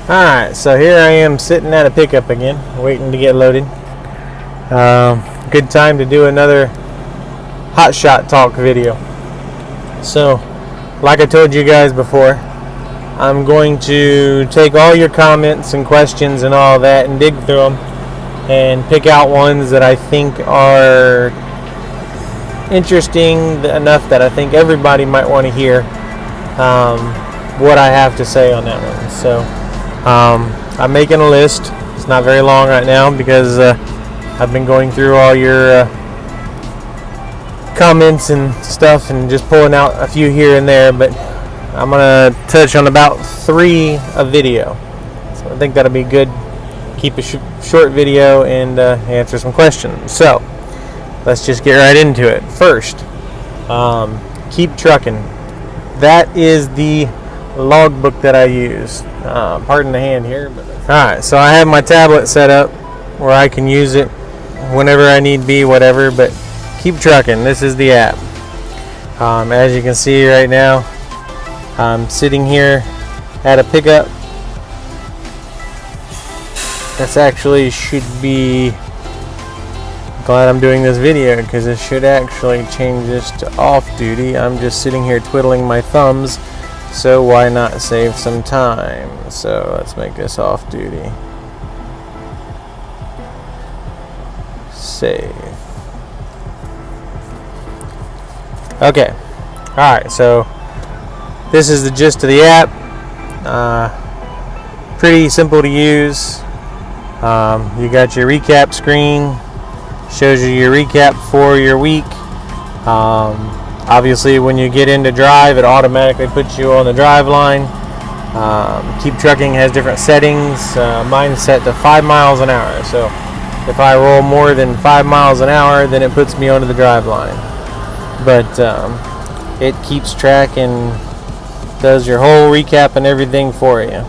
Alright, so here I am sitting at a pickup again, waiting to get loaded. Good time to do another HotShot talk video. So, like I told you guys before, I'm going to take all your comments and questions and all that and dig through them and pick out ones that I think are interesting enough that I think everybody might want to hear what I have to say on that one. So I'm making a list. It's not very long right now because I've been going through all your comments and stuff and just pulling out a few here and there, but I'm going to touch on about 3 a video. So I think that'll be good. Keep a short video and answer some questions. So let's just get right into it. First, KeepTruckin. That is the logbook that I use. Pardon the hand here. Alright, so I have my tablet set up where I can use it whenever I need be, whatever, but KeepTruckin, this is the app. As you can see right now, I'm sitting here at a pickup. This actually should be, glad I'm doing this video because it should actually change this to off duty. I'm just sitting here twiddling my thumbs, so why not save some time? So let's make this off duty. Save. Okay. Alright, so this is the gist of the app. Pretty simple to use. You got your recap screen. Shows you your recap for your week. Obviously, when you get into drive, it automatically puts you on the drive line. KeepTruckin has different settings. Mine's set to 5 miles an hour. So if I roll more than 5 miles an hour, then it puts me onto the drive line. But it keeps track and does your whole recap and everything for you.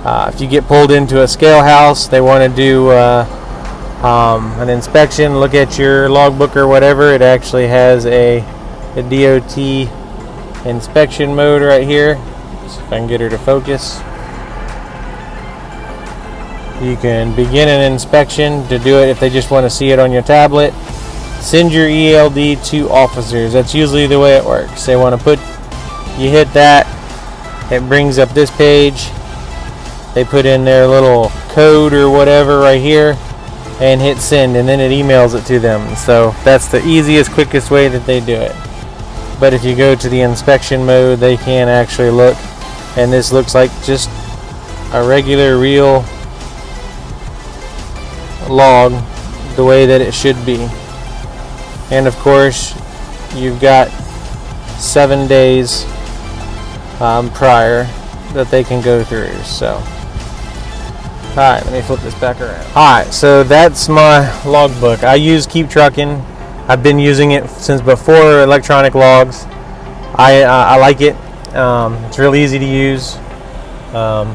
If you get pulled into a scale house, they want to do an inspection, look at your logbook or whatever, it actually has a DOT inspection mode right here. So if I can get her to focus. You can begin an inspection to do it if they just want to see it on your tablet. Send your ELD to officers. That's usually the way it works. They want to you hit that, it brings up this page. They put in their little code or whatever right here and hit send, and then it emails it to them. So that's the easiest, quickest way that they do it. But if you go to the inspection mode, they can actually look, and this looks like just a regular real log the way that it should be. And of course you've got 7 days prior that they can go through. So alright, let me flip this back around. Alright, so that's my logbook. I use KeepTruckin. I've been using it since before electronic logs. I like it. It's real easy to use.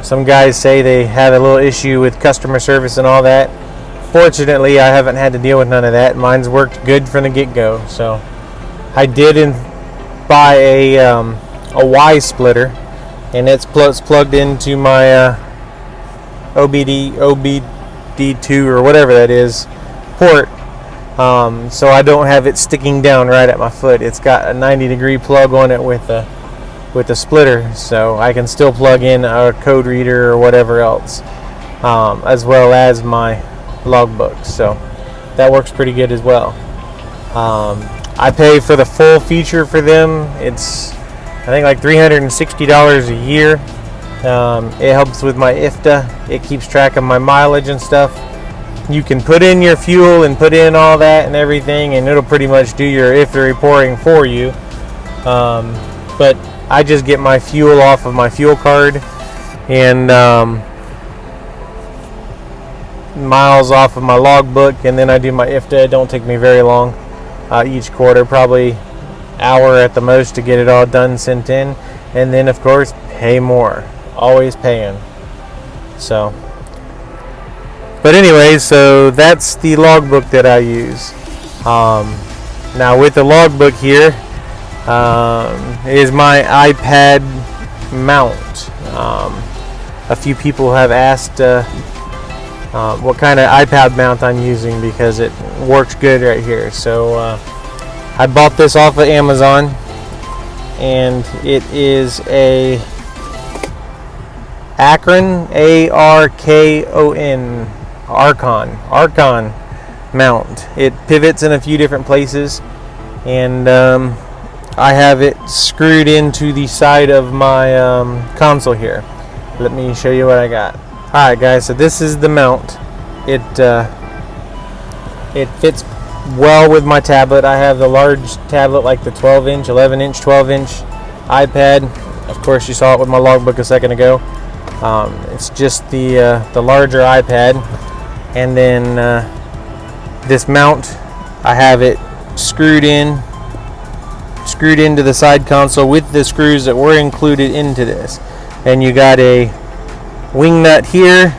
Some guys say they have a little issue with customer service and all that. Fortunately, I haven't had to deal with none of that. Mine's worked good from the get-go. So I did buy a Y splitter, and it's plugged into my OBD2 or whatever that is port, so I don't have it sticking down right at my foot. It's got a 90-degree plug on it with a splitter, so I can still plug in a code reader or whatever else, as well as my logbook. So that works pretty good as well. I pay for the full feature for them. It's I think like $360 a year. It helps with my IFTA. It keeps track of my mileage and stuff. You can put in your fuel and put in all that and everything, and it'll pretty much do your IFTA reporting for you. But I just get my fuel off of my fuel card and miles off of my logbook, and then I do my IFTA. It don't take me very long each quarter, probably hour at the most to get it all done, sent in, and then of course pay more. Always paying. So, but anyway, so that's the logbook that I use. Now with the logbook here is my iPad mount. a few people have asked what kind of iPad mount I'm using, because it works good right here. So I bought this off of Amazon, and it is a Arcon, Arcon mount. It pivots in a few different places, and I have it screwed into the side of my console here. Let me show you what I got. Alright guys, so this is the mount. It fits well with my tablet. I have the large tablet, like the 12-inch, 11-inch, 12-inch iPad. Of course, you saw it with my logbook a second ago. It's just the larger iPad, and then this mount, I have it screwed into the side console with the screws that were included into this. And you got a wing nut here,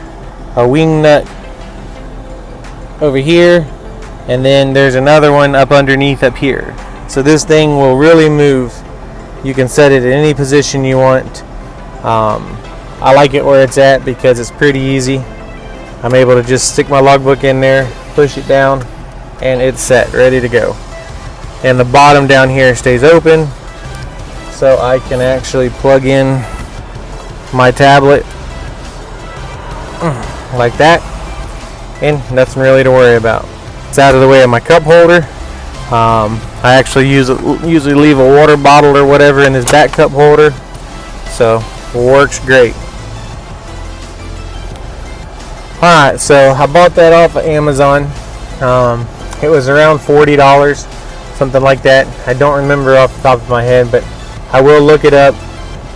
a wing nut over here, and then there's another one up underneath up here. So this thing will really move. You can set it in any position you want. I like it where it's at because it's pretty easy. I'm able to just stick my logbook in there, push it down, and it's set, ready to go. And the bottom down here stays open, so I can actually plug in my tablet like that, and nothing really to worry about. It's out of the way of my cup holder. I actually usually leave a water bottle or whatever in this back cup holder, so it works great. Alright, so I bought that off of Amazon. It was around $40, something like that. I don't remember off the top of my head, but I will look it up,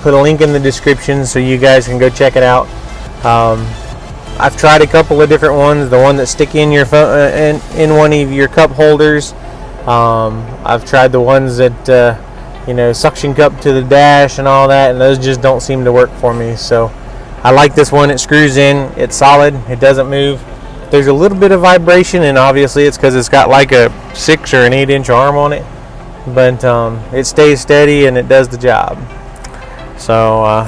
put a link in the description so you guys can go check it out. I've tried a couple of different ones. The one that stick in your phone, in one of your cup holders. I've tried the ones that suction cup to the dash and all that, and those just don't seem to work for me. So I like this one. It screws in. It's solid. It doesn't move. There's a little bit of vibration, and obviously it's because it's got like a 6 or an 8-inch arm on it, but it stays steady and it does the job. So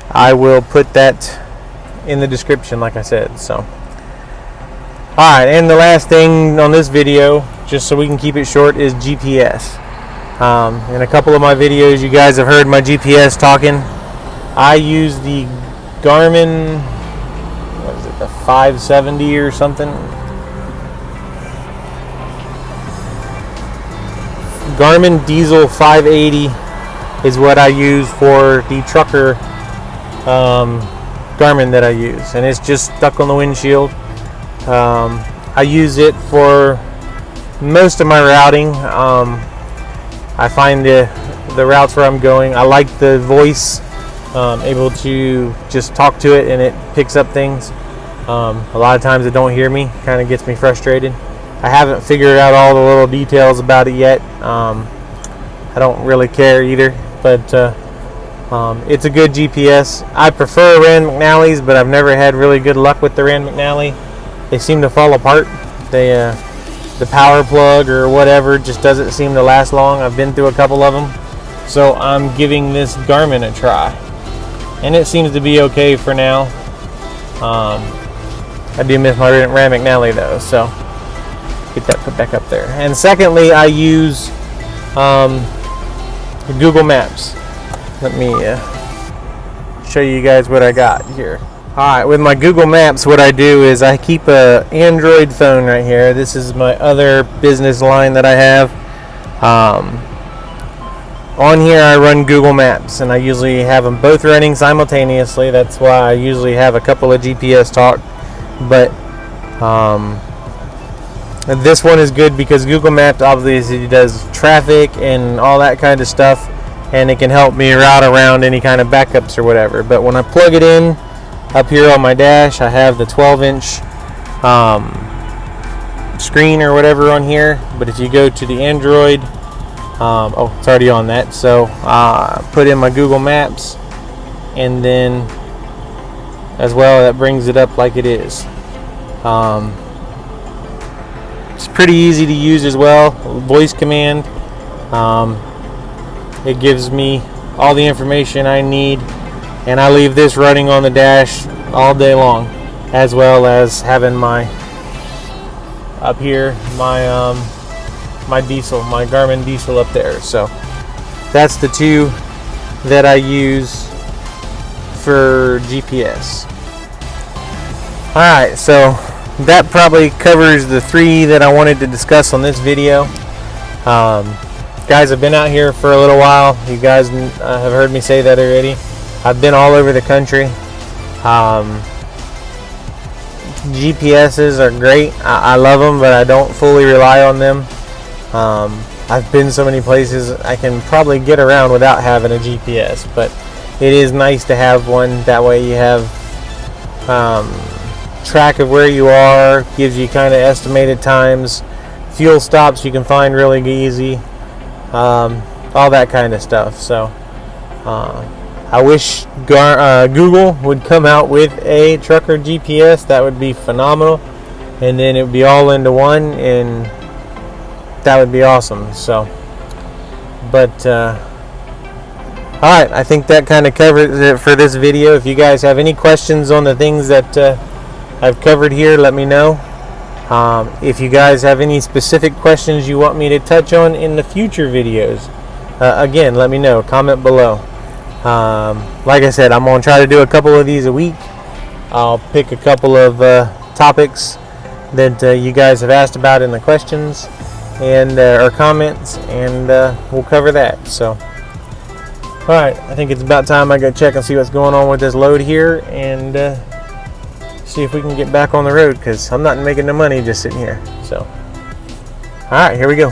I will put that in the description, like I said. So alright, and the last thing on this video, just so we can keep it short, is GPS. In a couple of my videos, you guys have heard my GPS talking. I use the Garmin, what is it, the 570 or something? Garmin Diesel 580 is what I use for the trucker Garmin that I use, and it's just stuck on the windshield. I use it for most of my routing. I find the routes where I'm going. I like the voice, able to just talk to it and it picks up things. A lot of times it don't hear me, kind of gets me frustrated. I haven't figured out all the little details about it yet. I don't really care either, but it's a good GPS. I prefer Rand McNally's, but I've never had really good luck with the Rand McNally. They seem to fall apart. The power plug or whatever just doesn't seem to last long. I've been through a couple of them, so I'm giving this Garmin a try, and it seems to be okay for now. I do miss my Rand McNally though, so get that put back up there. And secondly, I use Google Maps. Let me show you guys what I got here. Alright, with my Google Maps, what I do is I keep a Android phone right here. This is my other business line that I have. On here I run Google Maps, and I usually have them both running simultaneously. That's why I usually have a couple of GPS talk. But this one is good because Google Maps obviously does traffic and all that kind of stuff, and it can help me route around any kind of backups or whatever. But when I plug it in up here on my dash, I have the 12-inch screen or whatever on here. But if you go to the Android, oh, it's already on that. So put in my Google Maps, and then as well, that brings it up like it is. It's pretty easy to use as well. Voice command. It gives me all the information I need and I leave this running on the dash all day long, as well as having my up here my diesel, my Garmin diesel up there. So that's the two that I use for GPS. Alright, so that probably covers the three that I wanted to discuss on this video. Guys, I've been out here for a little while. You guys have heard me say that already. I've been all over the country. GPSs are great. I love them, but I don't fully rely on them. I've been so many places I can probably get around without having a GPS, but it is nice to have one. That way you have track of where you are, gives you kind of estimated times, fuel stops you can find really easy, all that kind of stuff. So I wish Google would come out with a trucker GPS. That would be phenomenal, and then it would be all into one, and that would be awesome. So, but alright, I think that kind of covers it for this video. If you guys have any questions on the things that I've covered here, let me know. If you guys have any specific questions you want me to touch on in the future videos, again, let me know. Comment below. Like I said, I'm going to try to do a couple of these a week. I'll pick a couple of topics that you guys have asked about in the questions and or comments, and we'll cover that. So, alright, I think it's about time I go check and see what's going on with this load here, and see if we can get back on the road, because I'm not making no money just sitting here. So, alright, here we go.